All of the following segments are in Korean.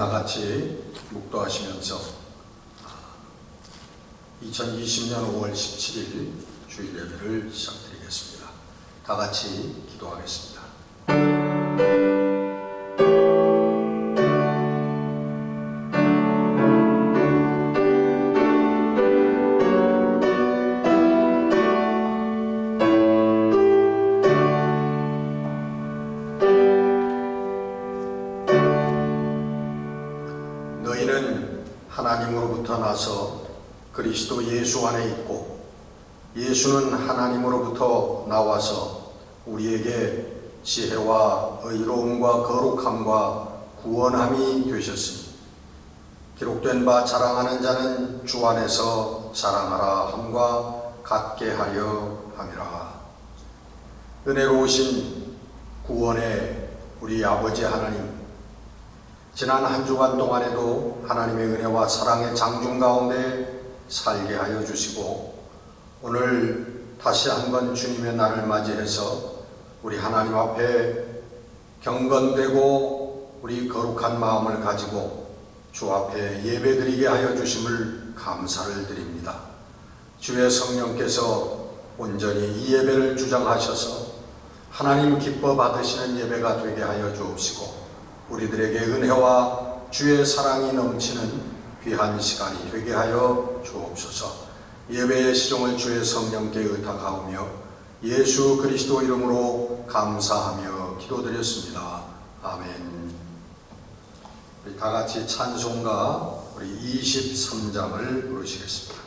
다 같이 묵도하시면서 2020년 5월 17일 주일 예배를 시작드리겠습니다. 다 같이 기도하겠습니다. 너희는 하나님으로부터 나서 그리스도 예수 안에 있고 예수는 하나님으로부터 나와서 우리에게 지혜와 의로움과 거룩함과 구원함이 되셨으니 기록된 바 자랑하는 자는 주 안에서 자랑하라 함과 같게 하려 함이라. 은혜로우신 구원의 우리 아버지 하나님, 지난 한 주간 동안에도 하나님의 은혜와 사랑의 장중 가운데 살게 하여 주시고 오늘 다시 한번 주님의 날을 맞이해서 우리 하나님 앞에 경건되고 우리 거룩한 마음을 가지고 주 앞에 예배드리게 하여 주심을 감사를 드립니다. 주의 성령께서 온전히 이 예배를 주장하셔서 하나님 기뻐 받으시는 예배가 되게 하여 주옵시고 우리들에게 은혜와 주의 사랑이 넘치는 귀한 시간이 되게 하여 주옵소서. 예배의 시종을 주의 성령께 의탁하오며 예수 그리스도 이름으로 감사하며 기도드렸습니다. 아멘. 우리 다 같이 찬송가 우리 23장을 부르시겠습니다.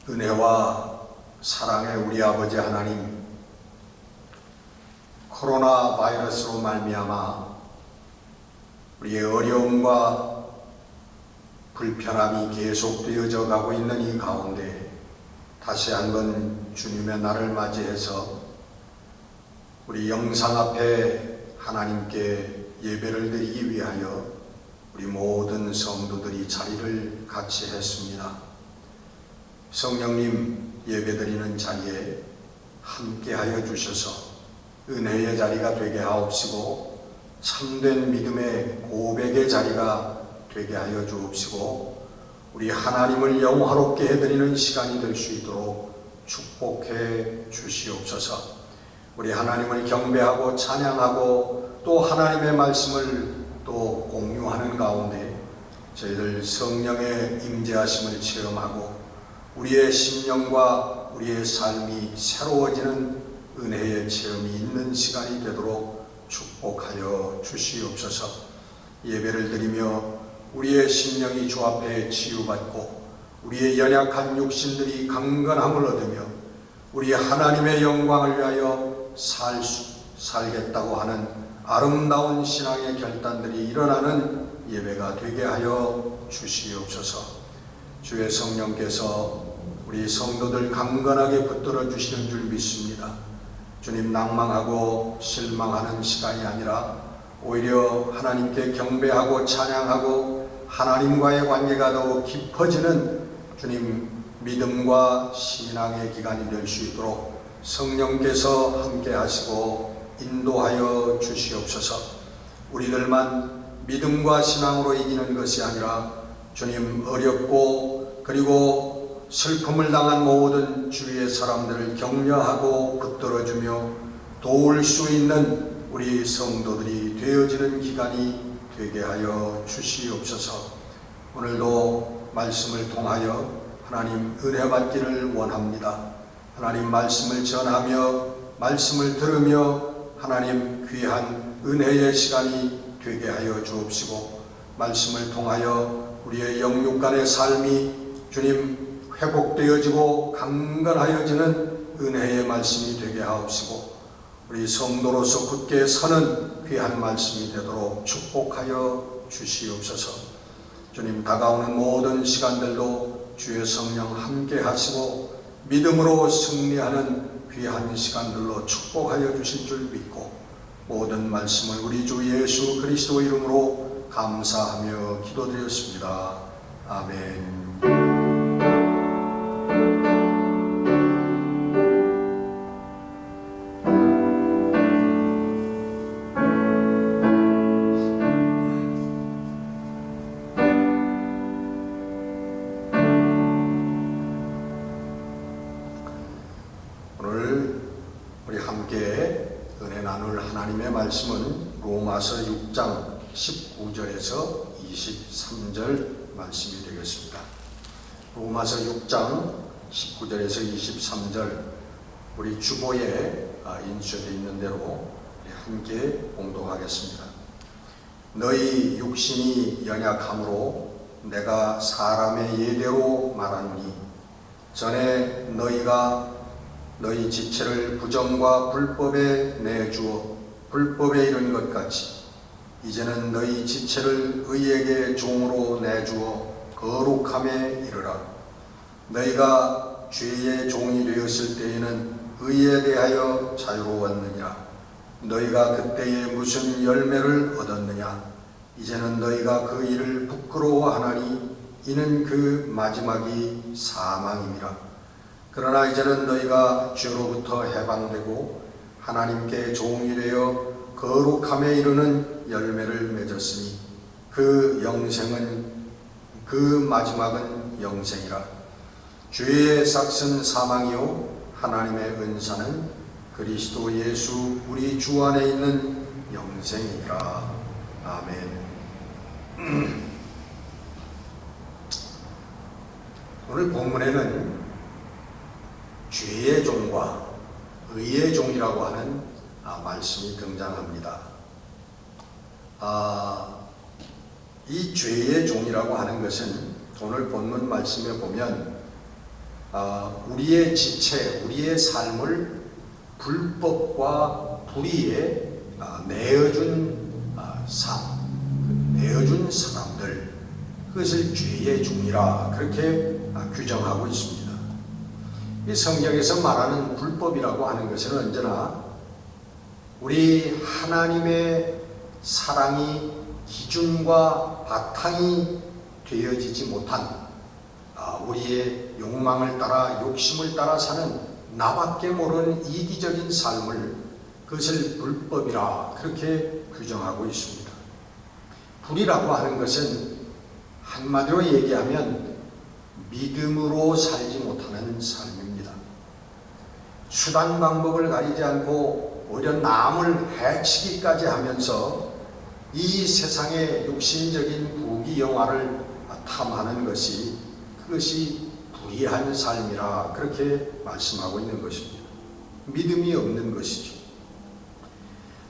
은혜와 사랑의 우리 아버지 하나님, 코로나 바이러스로 말미암아 우리의 어려움과 불편함이 계속되어져 가고 있는 이 가운데 다시 한번 주님의 날을 맞이해서 우리 영상 앞에 하나님께 예배를 드리기 위하여 우리 모든 성도들이 자리를 같이 했습니다. 성령님, 예배드리는 자리에 함께하여 주셔서 은혜의 자리가 되게 하옵시고 참된 믿음의 고백의 자리가 되게 하여 주옵시고 우리 하나님을 영화롭게 해드리는 시간이 될 수 있도록 축복해 주시옵소서. 우리 하나님을 경배하고 찬양하고 또 하나님의 말씀을 또 공유하는 가운데 저희들 성령의 임재하심을 체험하고 우리의 심령과 우리의 삶이 새로워지는 은혜의 체험이 있는 시간이 되도록 축복하여 주시옵소서. 예배를 드리며 우리의 심령이 주 앞에 치유받고 우리의 연약한 육신들이 강건함을 얻으며 우리 하나님의 영광을 위하여 살겠다고 하는 아름다운 신앙의 결단들이 일어나는 예배가 되게 하여 주시옵소서. 주의 성령께서 우리 성도들 강건하게 붙들어 주시는 줄 믿습니다. 주님, 낭망하고 실망하는 시간이 아니라 오히려 하나님께 경배하고 찬양하고 하나님과의 관계가 더욱 깊어지는 주님 믿음과 신앙의 기간이 될 수 있도록 성령께서 함께 하시고 인도하여 주시옵소서. 우리들만 믿음과 신앙으로 이기는 것이 아니라 주님, 어렵고 그리고 슬픔을 당한 모든 주위의 사람들을 격려하고 붙들어주며 도울 수 있는 우리 성도들이 되어지는 기간이 되게 하여 주시옵소서. 오늘도 말씀을 통하여 하나님 은혜 받기를 원합니다. 하나님 말씀을 전하며 말씀을 들으며 하나님 귀한 은혜의 시간이 되게 하여 주옵시고, 말씀을 통하여 우리의 영육 간의 삶이 주님 회복되어지고 강건하여지는 은혜의 말씀이 되게 하옵시고, 우리 성도로서 굳게 서는 귀한 말씀이 되도록 축복하여 주시옵소서. 주님, 다가오는 모든 시간들도 주의 성령 함께 하시고 믿음으로 승리하는 귀한 시간들로 축복하여 주실 줄 믿고, 모든 말씀을 우리 주 예수 그리스도 이름으로 감사하며 기도드렸습니다. 아멘. 오늘 우리 함께 은혜 나눌 하나님의 말씀은 로마서 6장 19절에서 23절 말씀이 되겠습니다. 로마서 6장 19절에서 23절 우리 주보에 인수되어 있는 대로 함께 봉독하겠습니다. 너희 육신이 연약함으로 내가 사람의 예대로 말하노니, 전에 너희가 너희 지체를 부정과 불법에 내주어 불법에 이른 것 같이 이제는 너희 지체를 의에게 종으로 내주어 거룩함에 이르라. 너희가 죄의 종이 되었을 때에는 의에 대하여 자유로웠느냐? 너희가 그때에 무슨 열매를 얻었느냐? 이제는 너희가 그 일을 부끄러워하나니 이는 그 마지막이 사망임이라. 그러나 이제는 너희가 죄로부터 해방되고 하나님께 종이 되어 거룩함에 이르는 열매를 맺었으니 그 영생은, 그 마지막은 영생이라. 죄의 삭은 사망이요 하나님의 은사는 그리스도 예수 우리 주 안에 있는 영생이라. 아멘. 오늘 본문에는 죄의 종과 의의 종이라고 하는 말씀이 등장합니다. 이 죄의 종이라고 하는 것은 오늘 본문 말씀에 보면 우리의 지체, 우리의 삶을 불법과 불의에 내어준 내어준 사람들, 그것을 죄의 종이라 그렇게 규정하고 있습니다. 이 성경에서 말하는 불법이라고 하는 것은 언제나 우리 하나님의 사랑이 기준과 바탕이 되어지지 못한 우리의 욕망을 따라 욕심을 따라 사는 나밖에 모르는 이기적인 삶을, 그것을 불법이라 그렇게 규정하고 있습니다. 불이라고 하는 것은 한마디로 얘기하면 믿음으로 살지 못하는 삶입니다. 수단 방법을 가리지 않고 오히려 남을 해치기까지 하면서 이 세상의 육신적인 부귀영화를 탐하는 것이, 그것이 불의한 삶이라 그렇게 말씀하고 있는 것입니다. 믿음이 없는 것이죠.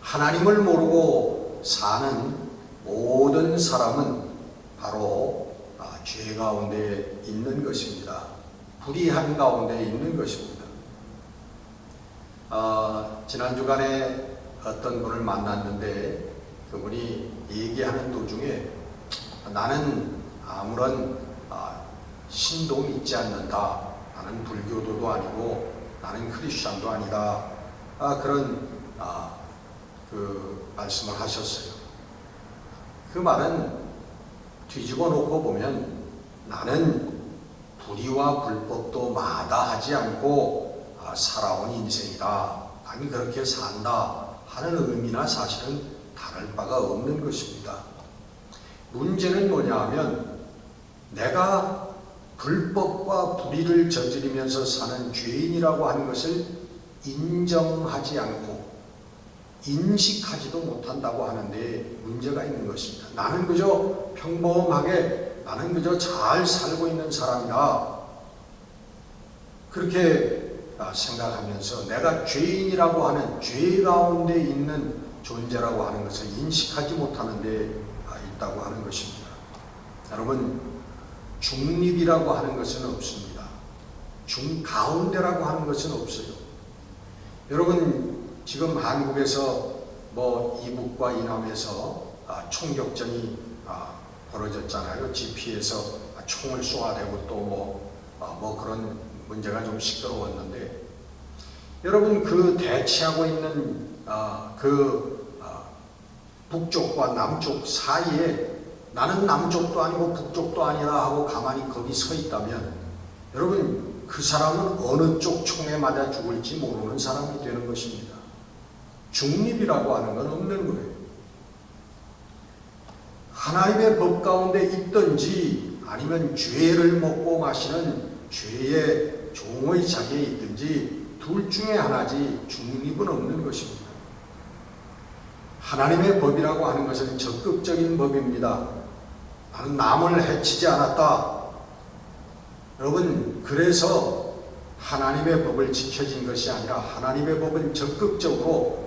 하나님을 모르고 사는 모든 사람은 바로 죄 가운데 있는 것입니다. 불의한 가운데 있는 것입니다. 지난 주간에 어떤 분을 만났는데 그분이 얘기하는 도중에 나는 아무런 신도 믿지 않는다. 나는 불교도도 아니고 나는 크리스천도 아니다. 그런 그 말씀을 하셨어요. 그 말은 뒤집어 놓고 보면 나는 불의와 불법도 마다하지 않고 살아온 인생이다. 나는 그렇게 산다 하는 의미나 사실은 다를 바가 없는 것입니다. 문제는 뭐냐 하면 내가 불법과 불의를 저지르면서 사는 죄인이라고 하는 것을 인정하지 않고 인식하지도 못한다고 하는데 문제가 있는 것입니다. 나는 그저 평범하게 나는 그저 잘 살고 있는 사람이다. 그렇게 생각하면서 내가 죄인이라고 하는 죄 가운데 있는 존재라고 하는 것을 인식하지 못하는 데 있다고 하는 것입니다. 여러분, 중립이라고 하는 것은 없습니다. 중가운데라고 하는 것은 없어요. 여러분, 지금 한국에서 이북과 이남에서 총격전이 벌어졌잖아요. GP에서 총을 쏘아대고 또 그런 문제가 좀 시끄러웠는데, 여러분, 그 대치하고 있는 북쪽과 남쪽 사이에 나는 남쪽도 아니고 북쪽도 아니라 하고 가만히 거기 서 있다면 여러분, 그 사람은 어느 쪽 총에 맞아 죽을지 모르는 사람이 되는 것입니다. 중립이라고 하는 건 없는 거예요. 하나님의 법 가운데 있든지 아니면 죄를 먹고 마시는 죄의 종의 자리에 있든지 둘 중에 하나지 중립은 없는 것입니다. 하나님의 법이라고 하는 것은 적극적인 법입니다. 나는 남을 해치지 않았다. 여러분, 그래서 하나님의 법을 지켜진 것이 아니라 하나님의 법은 적극적으로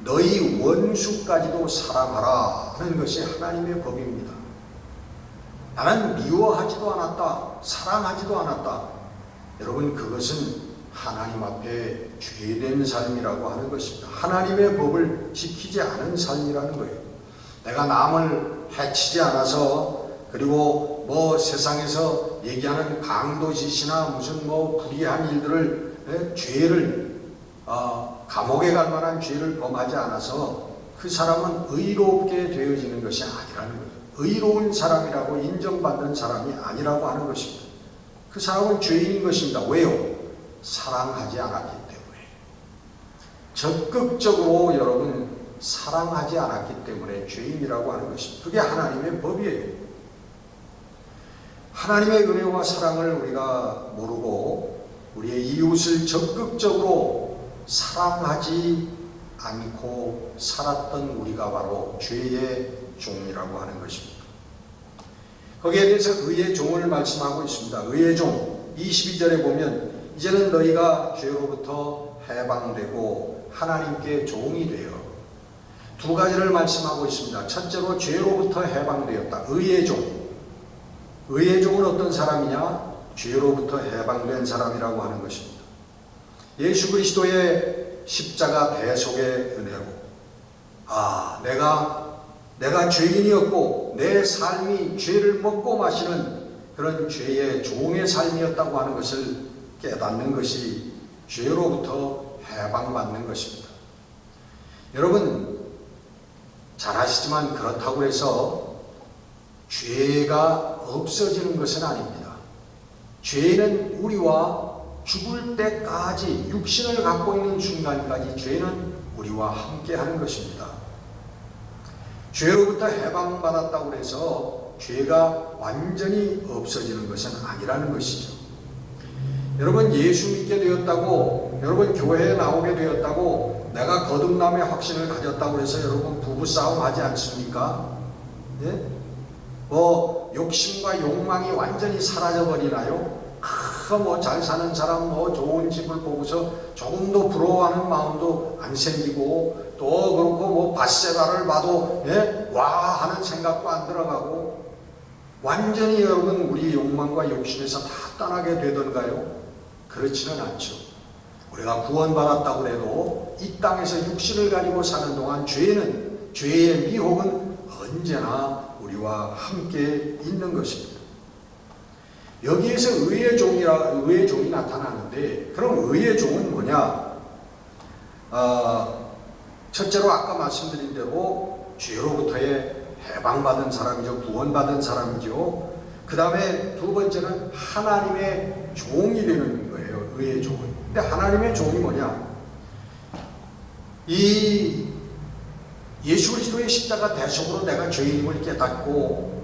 너희 원수까지도 사랑하라 하는 것이 하나님의 법입니다. 나는 미워하지도 않았다. 사랑하지도 않았다. 여러분, 그것은 하나님 앞에 죄된 삶이라고 하는 것입니다. 하나님의 법을 지키지 않은 삶이라는 거예요. 내가 남을 해치지 않아서, 그리고 세상에서 얘기하는 강도짓이나 무슨 불의한 일들을, 죄를 감옥에 갈 만한 죄를 범하지 않아서 그 사람은 의롭게 되어지는 것이 아니라는 거예요. 의로운 사람이라고 인정받는 사람이 아니라고 하는 것입니다. 그 사람은 죄인인 것입니다. 왜요? 사랑하지 않았기 때문에. 적극적으로 여러분 사랑하지 않았기 때문에 죄인이라고 하는 것입니다. 그게 하나님의 법이에요. 하나님의 은혜와 사랑을 우리가 모르고 우리의 이웃을 적극적으로 사랑하지 않고 살았던 우리가 바로 죄의 종이라고 하는 것입니다. 거기에 대해서 의의 종을 말씀하고 있습니다. 의의 종 22절에 보면 이제는 너희가 죄로부터 해방되고 하나님께 종이 되어, 두 가지를 말씀하고 있습니다. 첫째로 죄로부터 해방되었다. 의의 종. 의의 종은 어떤 사람이냐? 죄로부터 해방된 사람이라고 하는 것입니다. 예수 그리스도의 십자가 대속의 은혜로 내가 죄인이었고 내 삶이 죄를 먹고 마시는 그런 죄의 종의 삶이었다고 하는 것을 깨닫는 것이 죄로부터 해방받는 것입니다. 여러분, 잘 아시지만 그렇다고 해서 죄가 없어지는 것은 아닙니다. 죄는 우리와 죽을 때까지, 육신을 갖고 있는 순간까지 죄는 우리와 함께 하는 것입니다. 죄로부터 해방받았다고 해서 죄가 완전히 없어지는 것은 아니라는 것이죠. 여러분, 예수 믿게 되었다고, 여러분 교회에 나오게 되었다고, 내가 거듭남의 확신을 가졌다고 해서 여러분 부부싸움 하지 않습니까? 예? 욕심과 욕망이 완전히 사라져버리나요? 잘 사는 사람, 좋은 집을 보고서 조금도 부러워하는 마음도 안 생기고, 또 그렇고 바세바를 봐도 와 하는 생각도 안 들어가고, 완전히 여러분 우리 욕망과 욕심에서 다 떠나게 되던가요? 그렇지는 않죠. 우리가 구원받았다고 해도 이 땅에서 육신을 가지고 사는 동안 죄의 미혹은 언제나 우리와 함께 있는 것입니다. 여기에서 의의 종이 나타나는데, 그럼 의의 종은 뭐냐? 첫째로 아까 말씀드린 대로 죄로부터의 해방받은 사람이죠. 구원받은 사람이죠. 그 다음에 두 번째는 하나님의 종이 되는 거예요. 의의 종은. 근데 하나님의 종이 뭐냐? 이 예수 그리스도의 십자가 대속으로 내가 죄인임을 깨닫고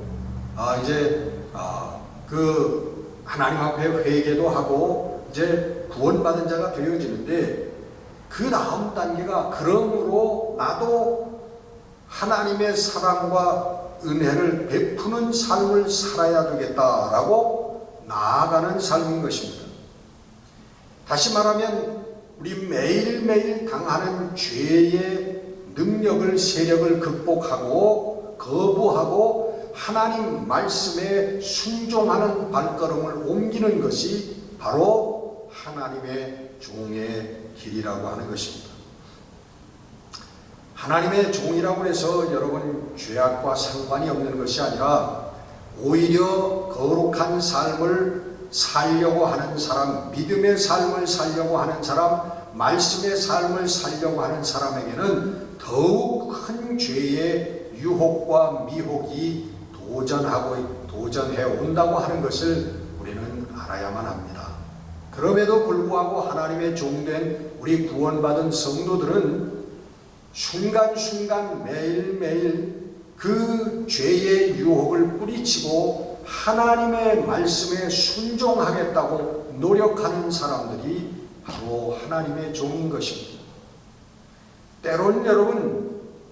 그 하나님 앞에 회개도 하고 이제 구원받은 자가 되어지는데, 그 다음 단계가 그러므로 나도 하나님의 사랑과 은혜를 베푸는 삶을 살아야 되겠다라고 나아가는 삶인 것입니다. 다시 말하면 우리 매일매일 당하는 죄의 능력을, 세력을 극복하고 거부하고 하나님 말씀에 순종하는 발걸음을 옮기는 것이 바로 하나님의 종의 길이라고 하는 것입니다. 하나님의 종이라고 해서 여러분 죄악과 상관이 없는 것이 아니라 오히려 거룩한 삶을 살려고 하는 사람, 믿음의 삶을 살려고 하는 사람, 말씀의 삶을 살려고 하는 사람에게는 더욱 큰 죄의 유혹과 미혹이 도전해 온다고 하는 것을 우리는 알아야만 합니다. 그럼에도 불구하고 하나님의 종된 우리 구원받은 성도들은 순간순간 매일매일 그 죄의 유혹을 뿌리치고 하나님의 말씀에 순종하겠다고 노력하는 사람들이 바로 하나님의 종인 것입니다. 때론 여러분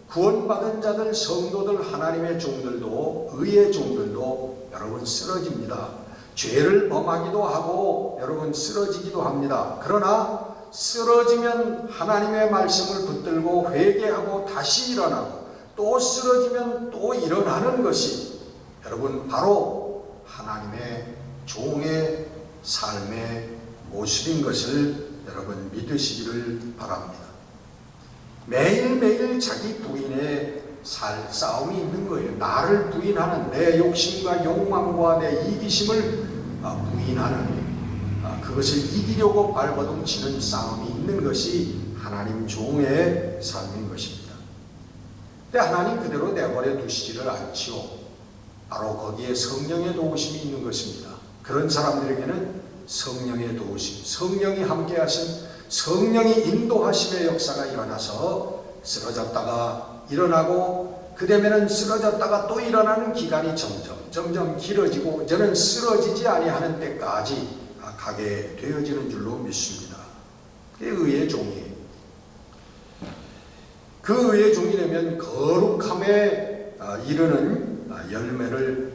구원받은 자들, 성도들, 하나님의 종들도, 의의 종들도 여러분 쓰러집니다. 죄를 범하기도 하고 여러분 쓰러지기도 합니다. 그러나 쓰러지면 하나님의 말씀을 붙들고 회개하고 다시 일어나고, 또 쓰러지면 또 일어나는 것이 여러분 바로 하나님의 종의 삶의 모습인 것을 여러분 믿으시기를 바랍니다. 매일매일 자기 부인의 싸움이 있는 거예요. 나를 부인하는, 내 욕심과 욕망과 내 이기심을 부인하는, 그것을 이기려고 발버둥치는 싸움이 있는 것이 하나님 종의 삶인 것입니다. 근데 하나님 그대로 내버려 두시지를 않지요. 바로 거기에 성령의 도우심이 있는 것입니다. 그런 사람들에게는 성령의 도우심, 성령이 함께 하신, 성령이 인도하심의 역사가 일어나서 쓰러졌다가 일어나고, 그 다음에는 쓰러졌다가 또 일어나는 기간이 점점 길어지고 저는 쓰러지지 아니하는 때까지 가게 되어지는 줄로 믿습니다. 그게 의의 종이에요. 그 의의 종이 되면 거룩함에 이르는 열매를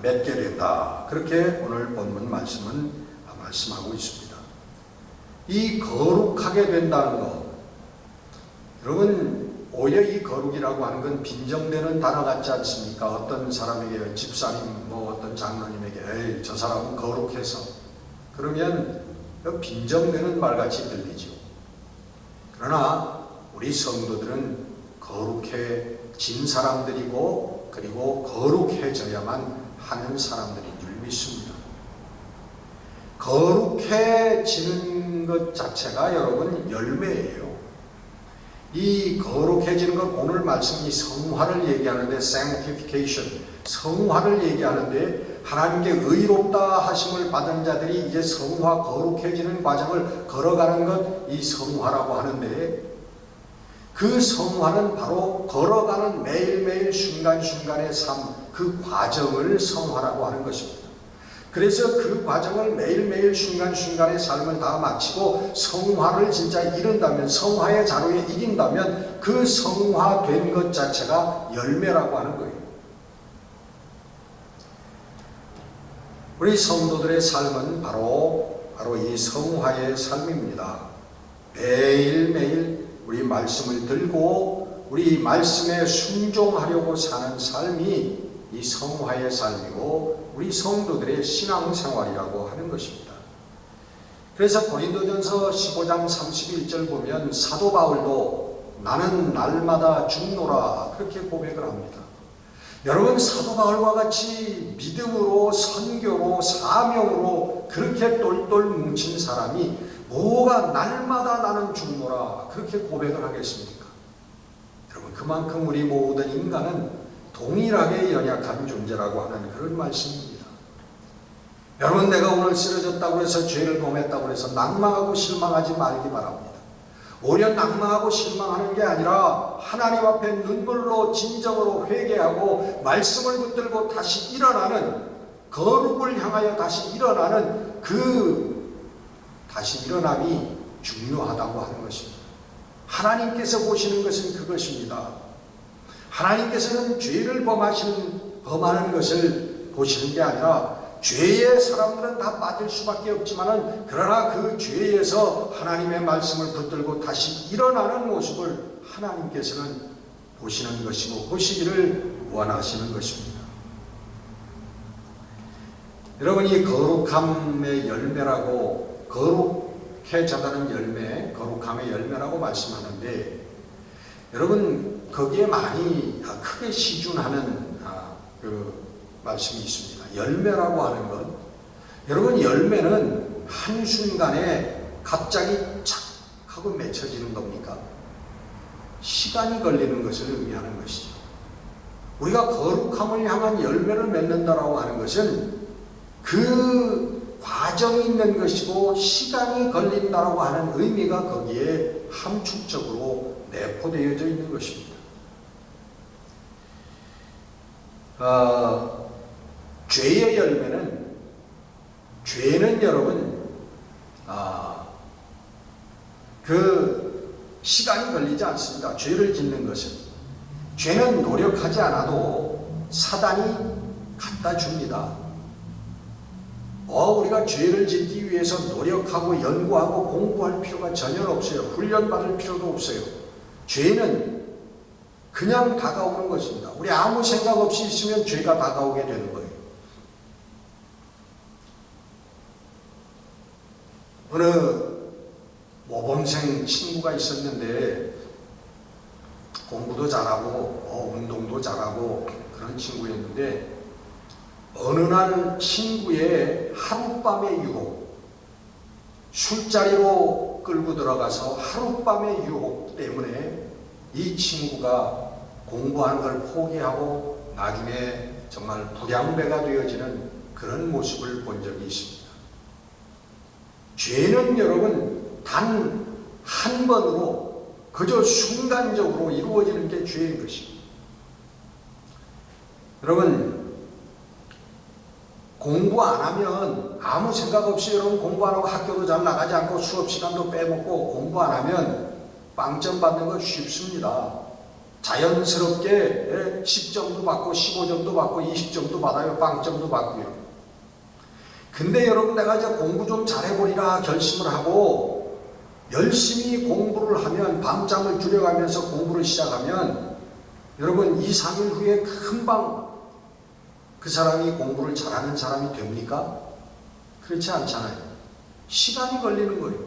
맺게 된다. 그렇게 오늘 본문 말씀은 말씀하고 있습니다. 이 거룩하게 된다는 것, 여러분 오히려 이 거룩이라고 하는 건 빈정되는 단어 같지 않습니까? 어떤 사람에게, 집사님, 어떤 장로님에게 에이 저 사람은 거룩해서, 그러면 빈정되는 말같이 들리죠. 그러나 우리 성도들은 거룩해진 사람들이고, 그리고 거룩해져야만 하는 사람들인 줄 믿습니다. 거룩해지는 것 자체가 여러분 열매예요. 이 거룩해지는 것, 오늘 말씀이 성화를 얘기하는데, sanctification, 성화를 얘기하는데, 하나님께 의롭다 하심을 받은 자들이 이제 성화, 거룩해지는 과정을 걸어가는 것, 이 성화라고 하는데, 그 성화는 바로 걸어가는 매일매일 순간순간의 삶, 그 과정을 성화라고 하는 것입니다. 그래서 그 과정을 매일매일 순간순간의 삶을 다 마치고 성화를 진짜 이룬다면, 성화의 자로에 이긴다면 그 성화된 것 자체가 열매라고 하는 거예요. 우리 성도들의 삶은 바로 이 성화의 삶입니다. 매일매일 우리 말씀을 들고 우리 말씀에 순종하려고 사는 삶이 이 성화의 삶이고 우리 성도들의 신앙생활이라고 하는 것입니다. 그래서 고린도전서 15장 31절 보면 사도 바울도 나는 날마다 죽노라 그렇게 고백을 합니다. 여러분, 사도 바울과 같이 믿음으로 선교로 사명으로 그렇게 똘똘 뭉친 사람이 뭐가 날마다 나는 죽노라 그렇게 고백을 하겠습니까? 여러분, 그만큼 우리 모든 인간은 동일하게 연약한 존재라고 하는 그런 말씀입니다. 여러분, 내가 오늘 쓰러졌다고 해서 죄를 범했다고 해서 낭망하고 실망하지 말기 바랍니다. 오히려 낭망하고 실망하는 게 아니라 하나님 앞에 눈물로 진정으로 회개하고 말씀을 붙들고 다시 일어나는, 거룩을 향하여 다시 일어나는 그 다시 일어남이 중요하다고 하는 것입니다. 하나님께서 보시는 것은 그것입니다. 하나님께서는 죄를 범하는 것을 보시는 게 아니라 죄에 사람들은 다 빠질 수밖에 없지만은 그러나 그 죄에서 하나님의 말씀을 붙들고 다시 일어나는 모습을 하나님께서는 보시는 것이고 보시기를 원하시는 것입니다. 여러분이 거룩함의 열매라고, 거룩해져가는 열매, 거룩함의 열매라고 말씀하는데, 여러분 거기에 많이 크게 시준하는 그 말씀이 있습니다. 열매라고 하는 것, 여러분 열매는 한순간에 갑자기 착 하고 맺혀지는 겁니까? 시간이 걸리는 것을 의미하는 것이죠. 우리가 거룩함을 향한 열매를 맺는다라고 하는 것은 그 과정이 있는 것이고 시간이 걸린다라고 하는 의미가 거기에 함축적으로 내포되어져 있는 것입니다. 죄의 열매는, 죄는 여러분 그 시간이 걸리지 않습니다. 죄를 짓는 것은, 죄는 노력하지 않아도 사단이 갖다 줍니다. 우리가 죄를 짓기 위해서 노력하고 연구하고 공부할 필요가 전혀 없어요. 훈련받을 필요도 없어요. 죄는 그냥 다가오는 것입니다. 우리 아무 생각 없이 있으면 죄가 다가오게 되는 거예요. 어느 모범생 친구가 있었는데 공부도 잘하고 운동도 잘하고 그런 친구였는데, 어느 날 친구의 하룻밤의 유혹, 술자리로 끌고 들어가서 하룻밤의 유혹 때문에 이 친구가 공부하는 걸 포기하고 나중에 정말 불량배가 되어지는 그런 모습을 본 적이 있습니다. 죄는 여러분 단 한 번으로 그저 순간적으로 이루어지는 게 죄인 것입니다. 여러분, 공부 안 하면, 아무 생각 없이 여러분 공부 안 하고 학교도 잘 나가지 않고 수업 시간도 빼먹고 공부 안 하면 빵점 받는 건 쉽습니다. 자연스럽게 10점도 받고 15점도 받고 20점도 받아요. 빵점도 받고요. 근데 여러분, 내가 이제 공부 좀 잘해보리라 결심을 하고 열심히 공부를 하면, 밤잠을 줄여가면서 공부를 시작하면 여러분 2, 3일 후에 금방 그 사람이 공부를 잘하는 사람이 됩니까? 그렇지 않잖아요. 시간이 걸리는 거예요.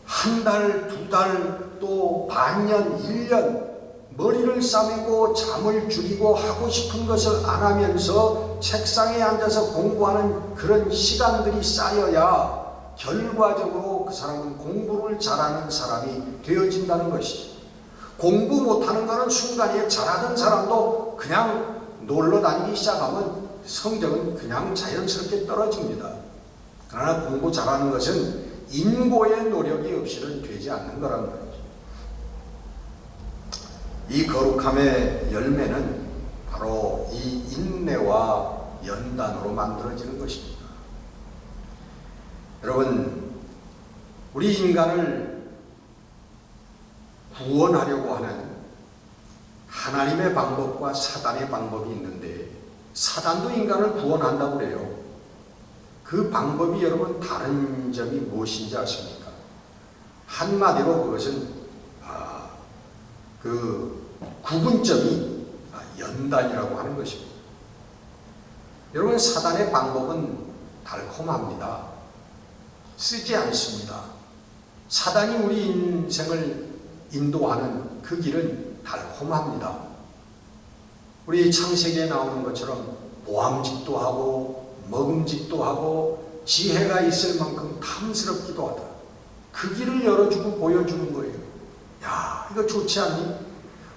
한 달, 두 달, 또 반년, 1년 머리를 싸매고 잠을 줄이고 하고 싶은 것을 안 하면서 책상에 앉아서 공부하는 그런 시간들이 쌓여야 결과적으로 그 사람은 공부를 잘하는 사람이 되어진다는 것이죠. 공부 못하는 것은 순간에 잘하던 사람도 그냥 놀러 다니기 시작하면 성적은 그냥 자연스럽게 떨어집니다. 그러나 공부 잘하는 것은 인고의 노력이 없이는 되지 않는 거란 말이죠. 이 거룩함의 열매는 바로 이 인내와 연단으로 만들어지는 것입니다. 여러분, 우리 인간을 구원하려고 하는 하나님의 방법과 사단의 방법이 있는데, 사단도 인간을 구원한다고 그래요. 그 방법이 여러분 다른 점이 무엇인지 아십니까? 한마디로 그것은 그 구분점이 연단이라고 하는 것입니다. 여러분, 사단의 방법은 달콤합니다. 쓰지 않습니다. 사단이 우리 인생을 인도하는 그 길은 달콤합니다. 우리 창세기에 나오는 것처럼 모함짓도 하고 먹음직도 하고 지혜가 있을 만큼 탐스럽기도 하다. 그 길을 열어주고 보여주는 거예요. 야, 이거 좋지 않니?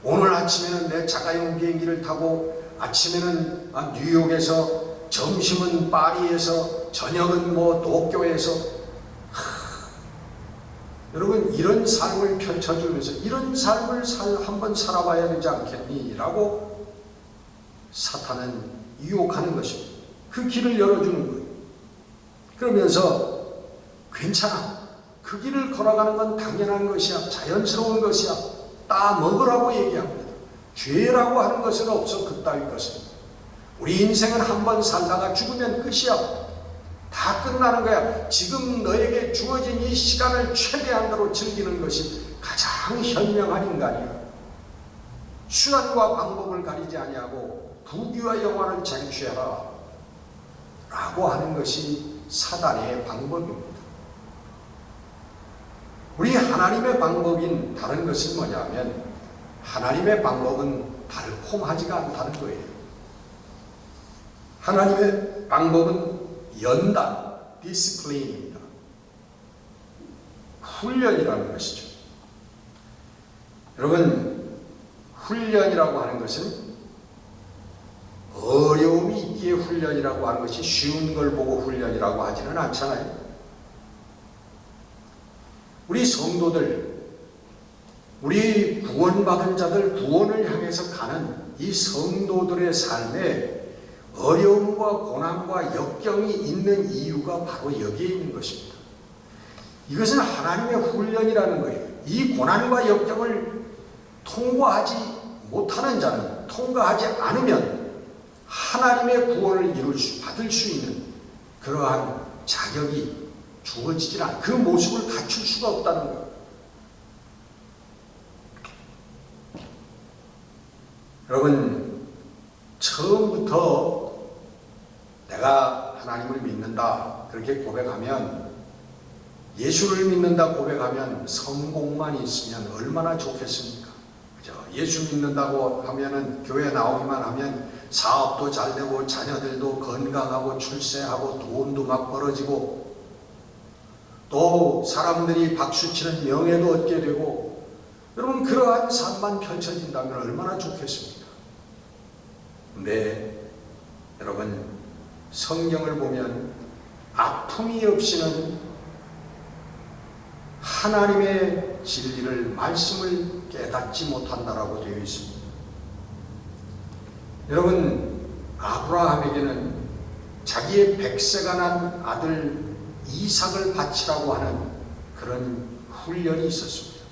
오늘 아침에는 내 자가용 비행기를 타고 아침에는 뉴욕에서, 점심은 파리에서, 저녁은 도쿄에서. 여러분, 이런 삶을 펼쳐주면서 이런 삶을 한번 살아봐야 되지 않겠니? 라고 사탄은 유혹하는 것입니다. 그 길을 열어주는 거예요. 그러면서 괜찮아. 그 길을 걸어가는 건 당연한 것이야. 자연스러운 것이야. 따 먹으라고 얘기합니다. 죄라고 하는 것은 없어. 그따위 것은. 우리 인생은 한번 살다가 죽으면 끝이야. 다 끝나는 거야. 지금 너에게 주어진 이 시간을 최대한으로 즐기는 것이 가장 현명한 인간이야. 수단과 방법을 가리지 아니하고 부귀와 영화를 쟁취해라 라고 하는 것이 사단의 방법입니다. 우리 하나님의 방법인 다른 것은 뭐냐면, 하나님의 방법은 달콤하지가 않다는 거예요. 하나님의 방법은 연단, 디스플레인입니다. 훈련이라는 것이죠. 여러분, 훈련이라고 하는 것은 어려움이 있기에 훈련이라고 하는 것이 쉬운 걸 보고 훈련이라고 하지는 않잖아요. 우리 성도들, 우리 구원받은 자들, 구원을 향해서 가는 이 성도들의 삶에 어려움과 고난과 역경이 있는 이유가 바로 여기에 있는 것입니다. 이것은 하나님의 훈련이라는 거예요. 이 고난과 역경을 통과하지 못하는 자는, 통과하지 않으면 하나님의 구원을 받을 수 있는 그러한 자격이 주어지질 않아요. 그 모습을 갖출 수가 없다는 거예요. 여러분, 처음부터 내가 하나님을 믿는다 그렇게 고백하면, 예수를 믿는다 고백하면 성공만 있으면 얼마나 좋겠습니까? 그죠? 예수 믿는다고 하면은, 교회 나오기만 하면 사업도 잘 되고 자녀들도 건강하고 출세하고 돈도 막 벌어지고 또 사람들이 박수치는 명예도 얻게 되고, 여러분, 그러한 삶만 펼쳐진다면 얼마나 좋겠습니까? 근데 여러분, 성경을 보면 아픔이 없이는 하나님의 진리를, 말씀을 깨닫지 못한다라고 되어 있습니다. 여러분, 아브라함에게는 자기의 100세가 난 아들 이삭을 바치라고 하는 그런 훈련이 있었습니다.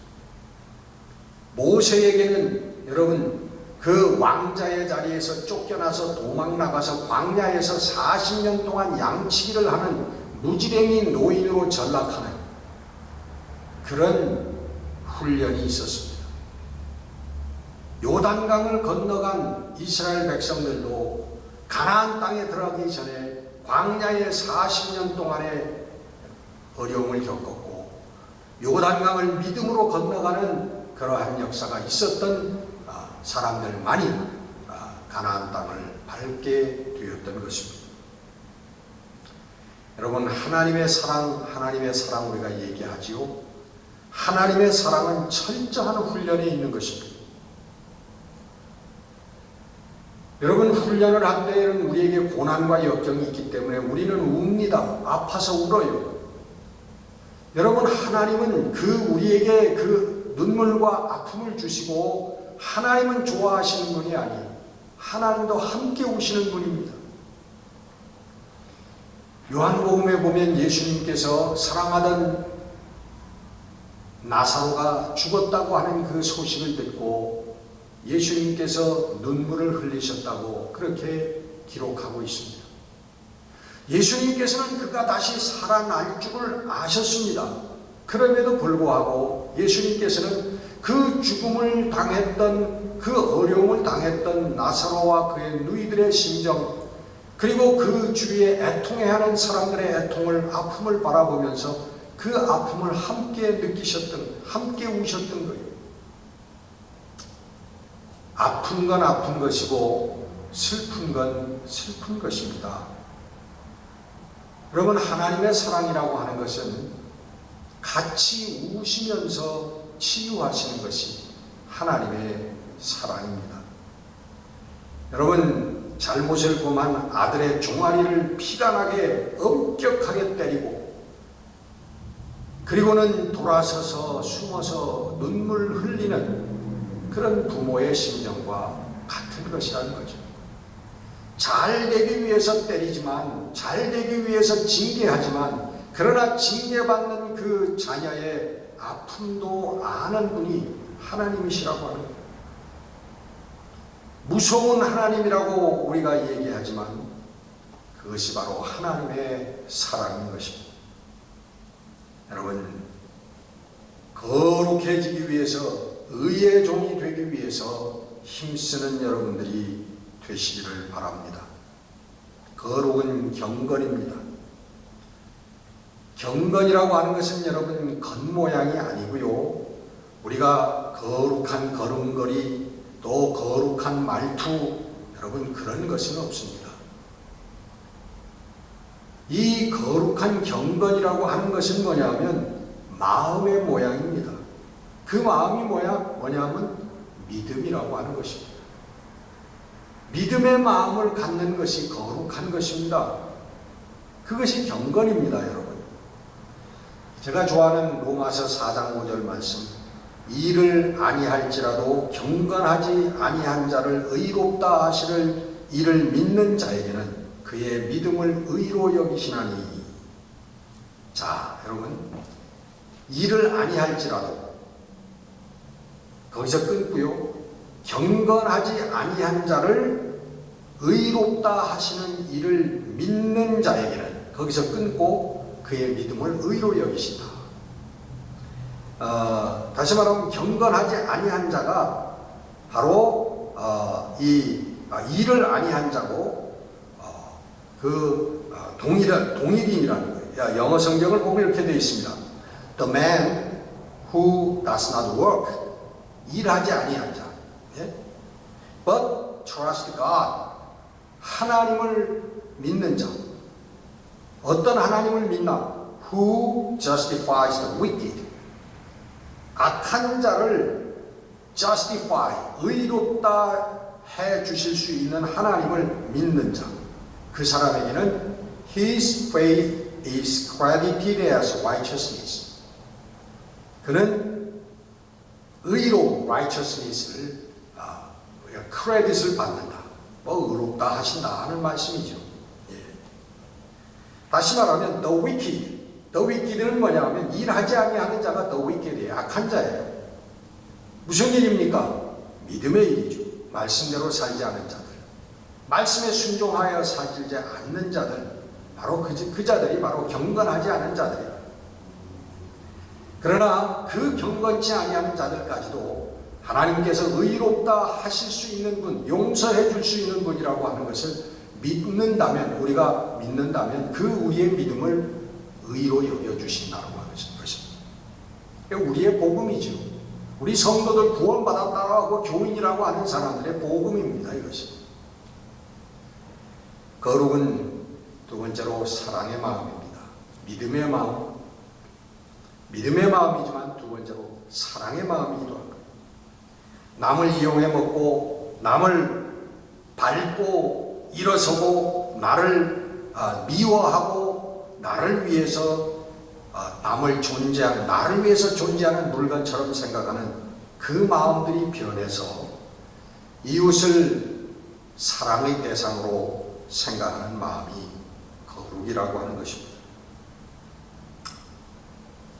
모세에게는 여러분, 그 왕자의 자리에서 쫓겨나서 도망 나가서 광야에서 40년 동안 양치기를 하는 무지랭이 노인으로 전락하는 그런 훈련이 있었습니다. 요단강을 건너간 이스라엘 백성들도 가나안 땅에 들어가기 전에 광야에 40년 동안의 어려움을 겪었고, 요단강을 믿음으로 건너가는 그러한 역사가 있었던 사람들만이 가나안 땅을 밟게 되었던 것입니다. 여러분, 하나님의 사랑 우리가 얘기하지요. 하나님의 사랑은 철저한 훈련에 있는 것입니다. 여러분, 훈련을 할 때에는 우리에게 고난과 역경이 있기 때문에 우리는 웁니다. 아파서 울어요. 여러분, 하나님은 우리에게 그 눈물과 아픔을 주시고, 하나님은 좋아하시는 분이 아니에요. 하나님도 함께 오시는 분입니다. 요한복음에 보면 예수님께서 사랑하던 나사로가 죽었다고 하는 그 소식을 듣고 예수님께서 눈물을 흘리셨다고 그렇게 기록하고 있습니다. 예수님께서는 그가 다시 살아날 줄을 아셨습니다. 그럼에도 불구하고 예수님께서는 그 죽음을 당했던, 그 어려움을 당했던 나사로와 그의 누이들의 심정, 그리고 그 주위에 애통해하는 사람들의 애통을, 아픔을 바라보면서 그 아픔을 함께 느끼셨던, 함께 우셨던 거예요. 아픈 건 아픈 것이고 슬픈 건 슬픈 것입니다. 여러분, 하나님의 사랑이라고 하는 것은 같이 우시면서 치유하시는 것이 하나님의 사랑입니다. 여러분, 잘못을 범한 아들의 종아리를 피가 나게 엄격하게 때리고 그리고는 돌아서서 숨어서 눈물 흘리는 그런 부모의 심정과 같은 것이라는 거죠. 잘 되기 위해서 때리지만, 잘 되기 위해서 징계하지만, 그러나 징계받는 그 자녀의 아픔도 아는 분이 하나님이시라고 하는 거예요. 무서운 하나님이라고 우리가 얘기하지만 그것이 바로 하나님의 사랑인 것입니다. 여러분, 거룩해지기 위해서, 의의 종이 되기 위해서 힘쓰는 여러분들이 되시기를 바랍니다. 거룩은 경건입니다. 경건이라고 하는 것은 여러분 겉모양이 아니고요, 우리가 거룩한 걸음걸이, 또 거룩한 말투, 여러분 그런 것은 없습니다. 이 거룩한 경건이라고 하는 것은 뭐냐면 마음의 모양입니다. 그 마음이 뭐냐면 믿음이라고 하는 것입니다. 믿음의 마음을 갖는 것이 거룩한 것입니다. 그것이 경건입니다, 여러분. 제가 좋아하는 로마서 4장 5절 말씀, 이를 아니할지라도 경건하지 아니한 자를 의롭다 하시를 이를 믿는 자에게는 그의 믿음을 의로 여기시나니. 자, 여러분, 이를 아니할지라도 거기서 끊고요, 경건하지 아니한 자를 의롭다 하시는 이를 믿는 자에게는, 거기서 끊고 그의 믿음을 의로 여기신다. 다시 말하면 경건하지 아니한 자가 바로 이를 아니한 자고, 동일인이라는 거예요. 영어 성경을 보면 이렇게 되어 있습니다. The man who does not work, 일하지 아니한 자, but trust God, 하나님을 믿는 자. 어떤 하나님을 믿나? Who justifies the wicked, 악한 자를 justify, 의롭다 해 주실 수 있는 하나님을 믿는 자. 그 사람에게는 his faith is credited as righteousness. 그는 의로 righteousness를 크레딧을 받는다. 의롭다 하신다 하는 말씀이죠. 예. 다시 말하면 the wicked는 뭐냐면 일하지 아니하는 자가 the wicked이에요. 악한 자예요. 무슨 일입니까? 믿음의 일이죠. 말씀대로 살지 않은 자들, 말씀에 순종하여 살지 않는 자들, 바로 그 자들이 바로 경건하지 않은 자들이에요. 그러나 그 경건치 아니하는 자들까지도 하나님께서 의롭다 하실 수 있는 분, 용서해 줄 수 있는 분이라고 하는 것을 믿는다면, 우리가 믿는다면 그 우리의 믿음을 의로 여겨주신다고 하는 것입니다. 우리의 복음이죠. 우리 성도들 구원받았다고 하고 교인이라고 하는 사람들의 복음입니다. 이것이. 거룩은 두 번째로 사랑의 마음입니다. 믿음의 마음. 믿음의 마음이지만 두 번째로 사랑의 마음이기도 합니다. 남을 이용해 먹고, 남을 밟고 일어서고, 나를 미워하고, 나를 위해서 나를 위해서 존재하는 물건처럼 생각하는 그 마음들이 변해서 이웃을 사랑의 대상으로 생각하는 마음이 거룩이라고 하는 것입니다.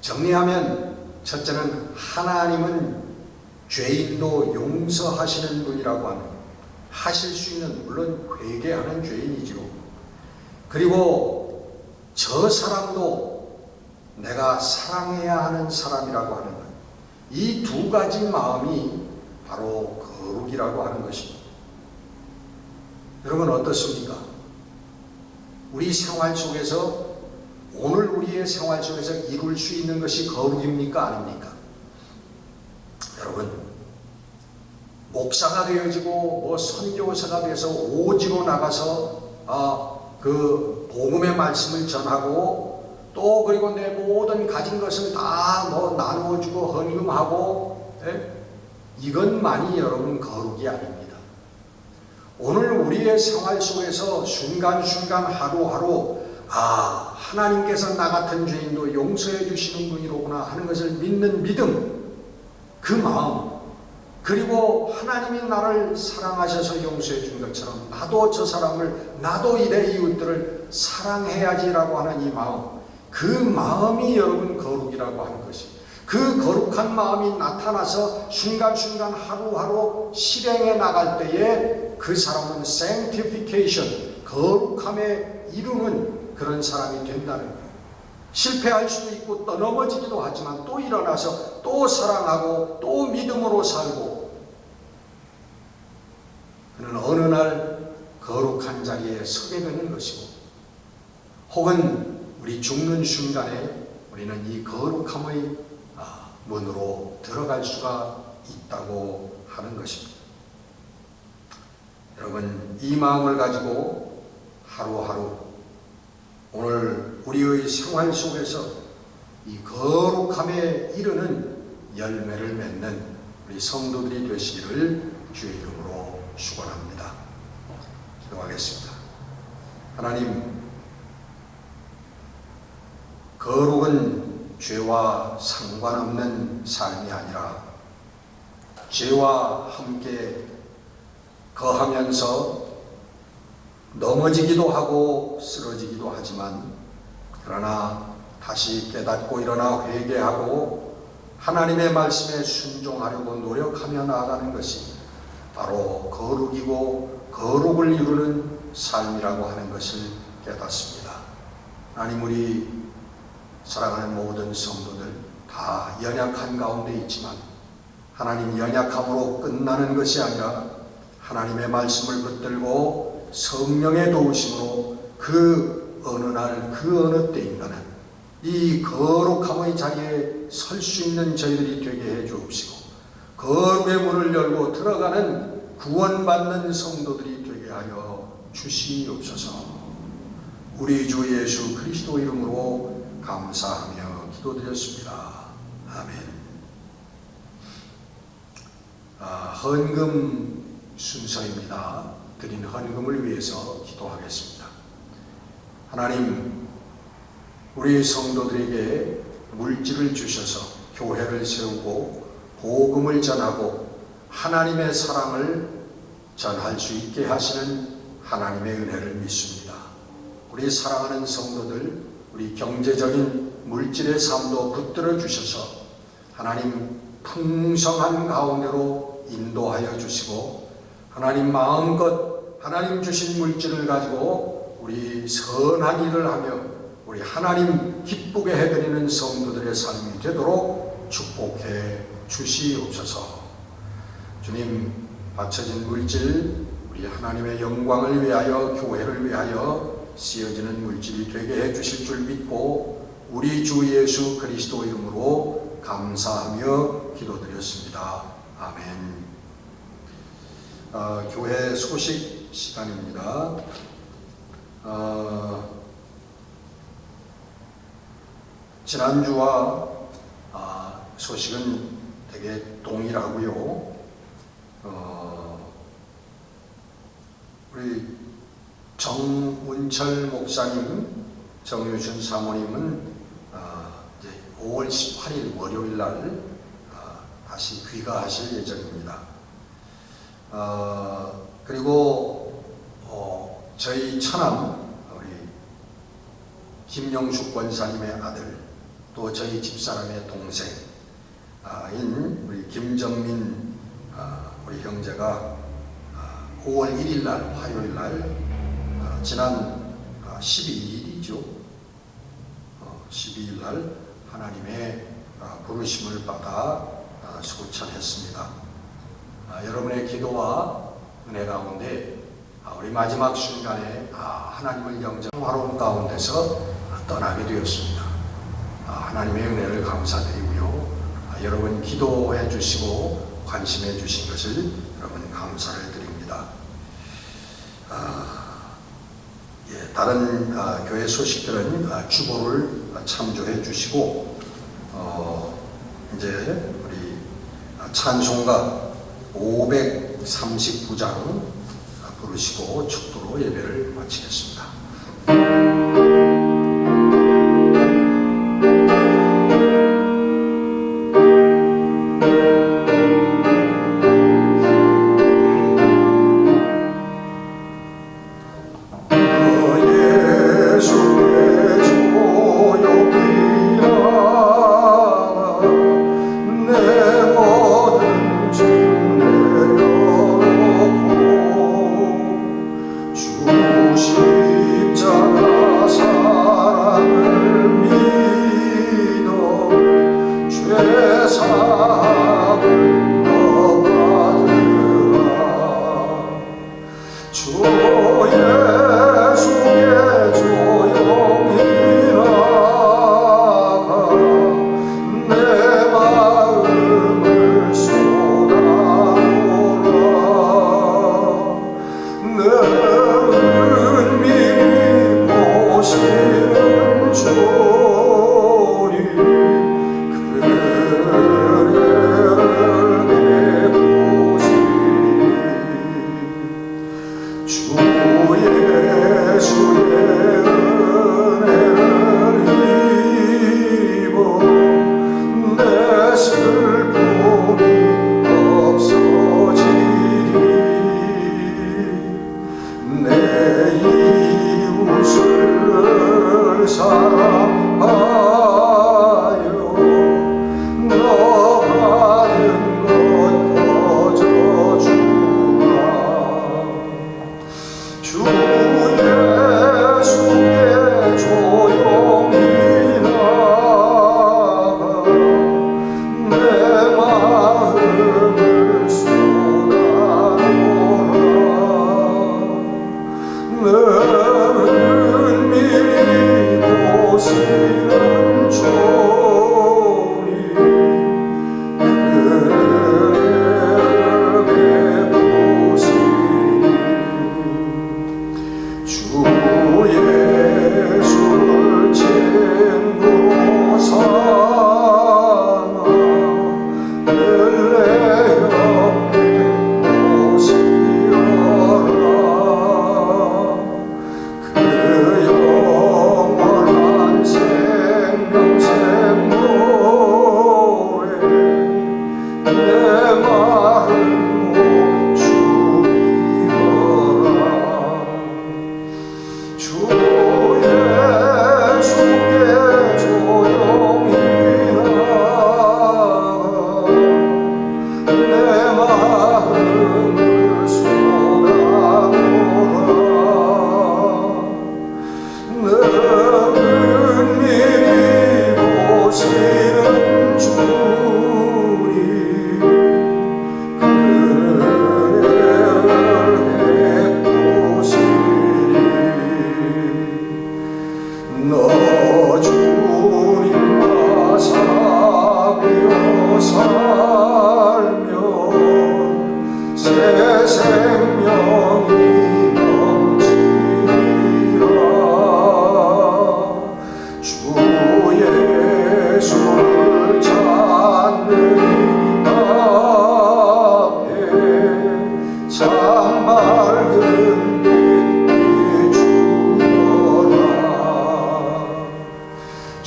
정리하면, 첫째는 하나님은 죄인도 용서하시는 분이라고 하는, 하실 수 있는, 물론 회개하는 죄인이지요. 그리고 저 사람도 내가 사랑해야 하는 사람이라고 하는 것, 이 두 가지 마음이 바로 거룩이라고 하는 것입니다. 여러분 어떻습니까? 우리 생활 속에서, 오늘 우리의 생활 속에서 이룰 수 있는 것이 거룩입니까? 아닙니까? 여러분, 목사가 되어지고 선교사가 돼서 오지로 나가서 그 복음의 말씀을 전하고, 또 그리고 내 모든 가진 것을 다 나누어주고 헌금하고, 이것만이 여러분 거룩이 아닙니다. 오늘 우리의 생활 속에서 순간순간 하루하루 하나님께서 나 같은 죄인도 용서해 주시는 분이로구나 하는 것을 믿는 믿음, 그 마음, 그리고 하나님이 나를 사랑하셔서 용서해 준 것처럼 나도 저 사람을, 나도 내 이웃들을 사랑해야지라고 하는 이 마음, 그 마음이 여러분 거룩이라고 하는 것입니다. 그 거룩한 마음이 나타나서 순간순간 하루하루 실행해 나갈 때에 그 사람은 sanctification, 거룩함에 이루는 그런 사람이 된다는 거예요. 실패할 수도 있고 또 넘어지기도 하지만 또 일어나서 또 사랑하고 또 믿음으로 살고, 그는 어느 날 거룩한 자리에 서게 되는 것이고, 혹은 우리 죽는 순간에 우리는 이 거룩함의 문으로 들어갈 수가 있다고 하는 것입니다. 여러분, 이 마음을 가지고 하루하루 오늘 우리의 생활 속에서 이 거룩함에 이르는 열매를 맺는 우리 성도들이 되시기를 주의 이름으로 축원합니다. 기도하겠습니다. 하나님, 거룩은 죄와 상관없는 삶이 아니라 죄와 함께 거하면서 넘어지기도 하고 쓰러지기도 하지만, 그러나 다시 깨닫고 일어나 회개하고 하나님의 말씀에 순종하려고 노력하며 나아가는 것이 바로 거룩이고 거룩을 이루는 삶이라고 하는 것을 깨닫습니다. 하나님, 우리 사랑하는 모든 성도들 다 연약한 가운데 있지만, 하나님, 연약함으로 끝나는 것이 아니라 하나님의 말씀을 붙들고 성령의 도우심으로 그 어느 날 그 어느 때인가는 이 거룩함의 자리에 설 수 있는 저희들이 되게 해 주옵시고, 거룩의 문을 열고 들어가는 구원받는 성도들이 되게 하여 주시옵소서. 우리 주 예수 그리스도 이름으로 감사하며 기도드렸습니다. 아멘. 헌금 순서입니다. 드린 헌금을 위해서 기도하겠습니다. 하나님, 우리 성도들에게 물질을 주셔서 교회를 세우고 복음을 전하고 하나님의 사랑을 전할 수 있게 하시는 하나님의 은혜를 믿습니다. 우리 사랑하는 성도들, 우리 경제적인 물질의 삶도 붙들어 주셔서 하나님 풍성한 가운데로 인도하여 주시고, 하나님 마음껏 하나님 주신 물질을 가지고 우리 선한 일을 하며 우리 하나님 기쁘게 해드리는 성도들의 삶이 되도록 축복해 주시옵소서. 주님, 바쳐진 물질, 우리 하나님의 영광을 위하여, 교회를 위하여 쓰여지는 물질이 되게 해주실 줄 믿고 우리 주 예수 그리스도 이름으로 감사하며 기도드렸습니다. 아멘. 교회 소식 시간입니다. 지난주와 소식은 되게 동일하고요. 우리 정운철 목사님, 정유준 사모님은 이제 5월 18일 월요일 날 다시 귀가하실 예정입니다. 그리고 저희 처남 우리 김영숙 권사님의 아들, 또 저희 집사람의 동생인 우리 김정민 우리 형제가 5월 1일 날 화요일 날 지난 12일이죠. 12일 날 하나님의 부르심을 받아 소천했습니다. 여러분의 기도와 은혜 가운데 우리 마지막 순간에 하나님을 영접하는 가운데서 떠나게 되었습니다. 하나님의 은혜를 감사드리고요. 여러분 기도해 주시고 관심해 주신 것을 여러분 감사를 드립니다. 다른 교회 소식들은 주보를 참조해 주시고 이제 우리 찬송가 539장 부르시고 축도로 예배를 마치겠습니다.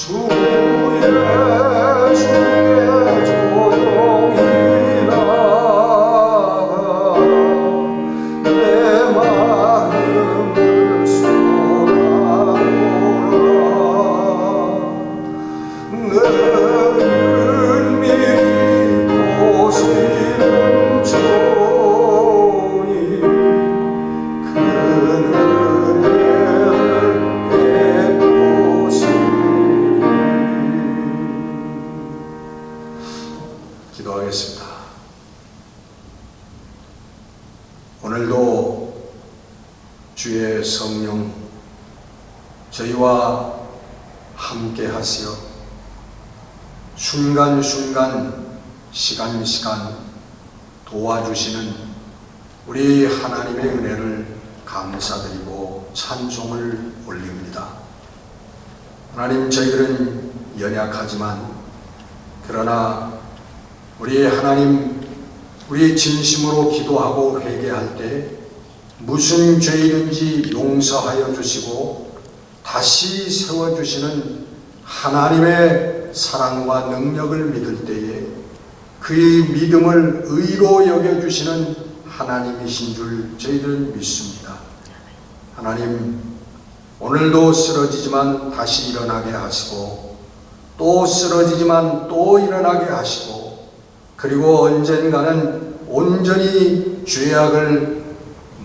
주의 주께 조용 기도하겠습니다. 오늘도 주의 성령 저희와 함께 하시어 순간순간 시간시간 도와주시는 우리 하나님의 은혜를 감사드리고 찬송을 올립니다. 하나님, 저희들은 연약하지만 그러나 우리 하나님, 우리 진심으로 기도하고 회개할 때 무슨 죄이든지 용서하여 주시고 다시 세워주시는 하나님의 사랑과 능력을 믿을 때에 그의 믿음을 의로 여겨주시는 하나님이신 줄 저희들은 믿습니다. 하나님, 오늘도 쓰러지지만 다시 일어나게 하시고 또 쓰러지지만 또 일어나게 하시고 그리고 언젠가는 온전히 죄악을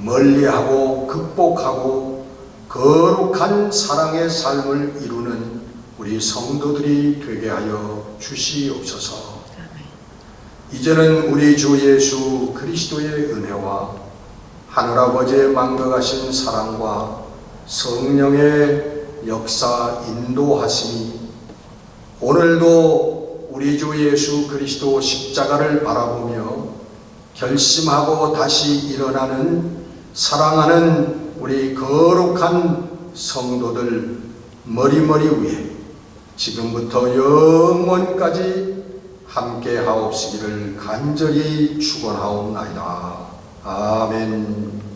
멀리하고 극복하고 거룩한 사랑의 삶을 이루는 우리 성도들이 되게 하여 주시옵소서. 이제는 우리 주 예수 그리스도의 은혜와 하늘아버지의 만극하신 사랑과 성령의 역사 인도하심이 오늘도 우리 주 예수 그리스도 십자가를 바라보며 결심하고 다시 일어나는 사랑하는 우리 거룩한 성도들 머리머리 위에 지금부터 영원까지 함께 하옵시기를 간절히 축원하옵나이다. 아멘.